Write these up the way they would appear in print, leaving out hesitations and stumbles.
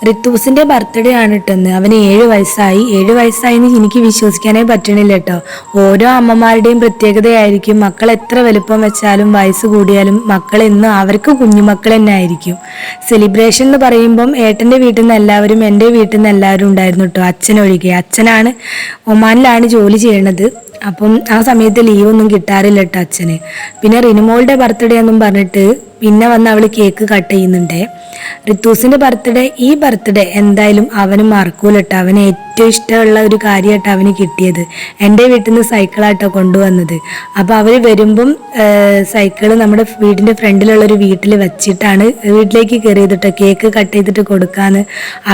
ഋത്തൂസിന്റെ birthday ആണ് കേട്ടെന്ന്. അവന് 7 വയസ്സായി. 7 വയസ്സായിന്ന് എനിക്ക് വിശ്വസിക്കാനേ പറ്റണില്ല കേട്ടോ. ഓരോ അമ്മമാരുടെയും പ്രത്യേകതയായിരിക്കും. മക്കൾ എത്ര വലുപ്പം വെച്ചാലും വയസ്സ് കൂടിയാലും മക്കൾ എന്നും അവർക്ക് കുഞ്ഞുമക്കൾ തന്നെ ആയിരിക്കും. സെലിബ്രേഷൻ എന്ന് പറയുമ്പം ഏട്ടൻ്റെ വീട്ടിൽ നിന്ന് എല്ലാവരും, എൻ്റെ വീട്ടിൽ നിന്ന് എല്ലാവരും ഉണ്ടായിരുന്നു കേട്ടോ, അച്ഛനൊഴികെ. അച്ഛനാണ് ഒമാനിലാണ് ജോലി ചെയ്യണത്. അപ്പം ആ സമയത്ത് ലീവൊന്നും കിട്ടാറില്ല കേട്ടോ അച്ഛന്. പിന്നെ റിനുമോളുടെ ബർത്ത്ഡേ എന്നും പറഞ്ഞിട്ട് പിന്നെ വന്ന് അവൾ കേക്ക് കട്ട് ചെയ്യുന്നുണ്ടേ. ഋത്തൂസിന്റെ ഈ ബർത്ത്ഡേ എന്തായാലും അവന് മറക്കൂല കേട്ടോ. അവന് ഏറ്റവും ഇഷ്ടമുള്ള ഒരു കാര്യമായിട്ട് അവന് കിട്ടിയത്. എൻ്റെ വീട്ടിൽ നിന്ന് സൈക്കിളായിട്ടോ കൊണ്ടുവന്നത്. അപ്പോൾ അവർ വരുമ്പം സൈക്കിള് നമ്മുടെ വീടിൻ്റെ ഫ്രണ്ടിലുള്ള ഒരു വീട്ടിൽ വെച്ചിട്ടാണ് വീട്ടിലേക്ക് കയറിയത് കേട്ടോ, കേക്ക് കട്ട് ചെയ്തിട്ട് കൊടുക്കാന്ന്.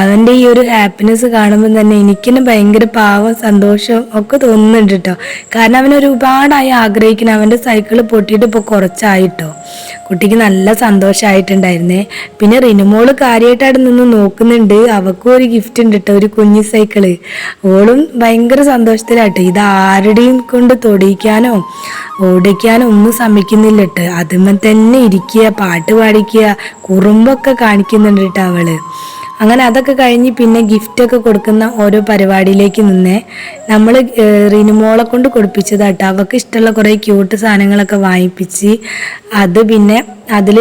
അവൻ്റെ ഈ ഒരു ഹാപ്പിനെസ് കാണുമ്പോൾ തന്നെ എനിക്കിന് ഭയങ്കര പാവം സന്തോഷം ഒക്കെ തോന്നുന്നുണ്ട് കേട്ടോ. കാരണം അവൻ ഒരുപാടായി ആഗ്രഹിക്കണം. അവൻ്റെ സൈക്കിള് പൊട്ടിയിട്ട് ഇപ്പോൾ കുറച്ചായിട്ടോ. കുട്ടിക്ക് നല്ല സന്തോഷമായിട്ടുണ്ടായിരുന്നേ. പിന്നെ റിനുമോള് കാര്യമായിട്ട് അവിടെ നിന്ന് നോക്കുന്നുണ്ട്. അവക്കും ഒരു ഗിഫ്റ്റ് ഉണ്ട് കേട്ടോ, ഒരു കുഞ്ഞു സൈക്കിള്. ഓളും ഭയങ്കര സന്തോഷത്തിലാട്ടോ. ഇത് ആരുടെയും കൊണ്ട് തൊടിയിക്കാനോ ഓടിക്കാനോ ഒന്നും ശ്രമിക്കുന്നില്ല കേട്ടോ. അതുമ്മ തന്നെ ഇരിക്കുക, പാട്ട് പാടിക്കുക, കുറുമ്പൊക്കെ കാണിക്കുന്നുണ്ട് കേട്ടോ അവള്. അങ്ങനെ അതൊക്കെ കഴിഞ്ഞ് പിന്നെ ഗിഫ്റ്റൊക്കെ കൊടുക്കുന്ന ഓരോ പരിപാടിയിലേക്ക് നിന്നേ നമ്മൾ റിനുമോളെ കൊണ്ട് കൊടുപ്പിച്ചതാട്ടോ. അവൾക്ക് ഇഷ്ടമുള്ള കുറേ ക്യൂട്ട് സാധനങ്ങളൊക്കെ വാങ്ങിപ്പിച്ച് അത് പിന്നെ അതിൽ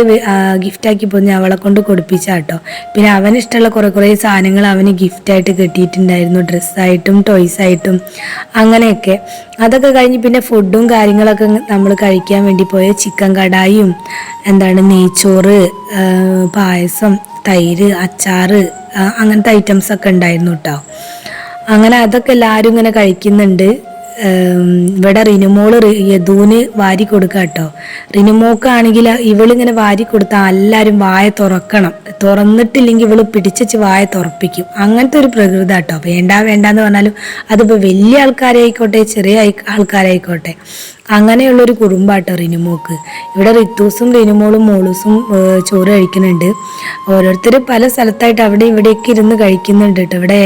ഗിഫ്റ്റാക്കി പോയി അവളെ കൊണ്ട് കൊടുപ്പിച്ചാട്ടോ. പിന്നെ അവന് ഇഷ്ടമുള്ള കുറേ സാധനങ്ങൾ അവന് ഗിഫ്റ്റായിട്ട് കിട്ടിയിട്ടുണ്ടായിരുന്നു, ഡ്രസ്സായിട്ടും ടോയ്സായിട്ടും അങ്ങനെയൊക്കെ. അതൊക്കെ കഴിഞ്ഞ് പിന്നെ ഫുഡും കാര്യങ്ങളൊക്കെ നമ്മൾ കഴിക്കാൻ വേണ്ടി പോയ ചിക്കൻ കടായും നെയ്ച്ചോറ്, പായസം, തൈര്, അച്ചാറ്, അങ്ങനത്തെ ഐറ്റംസ് ഒക്കെ ഉണ്ടായിരുന്നു കേട്ടോ. അങ്ങനെ അതൊക്കെ എല്ലാവരും ഇങ്ങനെ കഴിക്കുന്നുണ്ട്. ഇവിടെ റിനുമോള് യദൂന് വാരി കൊടുക്കുക കേട്ടോ. റിനുമോക്കാണെങ്കിൽ ഇവളിങ്ങനെ വാരി കൊടുത്താൽ എല്ലാവരും വായ തുറക്കണം. തുറന്നിട്ടില്ലെങ്കിൽ ഇവള് പിടിച്ചു വായ തുറപ്പിക്കും. അങ്ങനത്തെ ഒരു പ്രകൃതി കേട്ടോ. വേണ്ടാന്ന് പറഞ്ഞാലും അതിപ്പോൾ വലിയ ആൾക്കാരായിക്കോട്ടെ ചെറിയ ആൾക്കാരായിക്കോട്ടെ അങ്ങനെയുള്ളൊരു കുടുംബാട്ടോ റിനുമോക്ക്. ഇവിടെ ഋത്തൂസും റിനുമോളും മോളൂസും ചോറ് കഴിക്കുന്നുണ്ട്. ഓരോരുത്തർ പല സ്ഥലത്തായിട്ട് അവിടെ ഇവിടെയൊക്കെ ഇരുന്ന് കഴിക്കുന്നുണ്ട് കേട്ടോ. ഇവിടെ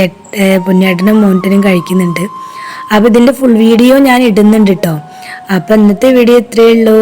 പൊന്നേട്ടനും മോൻറ്റനും കഴിക്കുന്നുണ്ട്. അപ്പോൾ ഇതിൻ്റെ ഫുൾ വീഡിയോ ഞാൻ ഇടുന്നുണ്ട് കേട്ടോ. അപ്പം ഇന്നത്തെ വീഡിയോ ഇത്രയേ ഉള്ളൂ.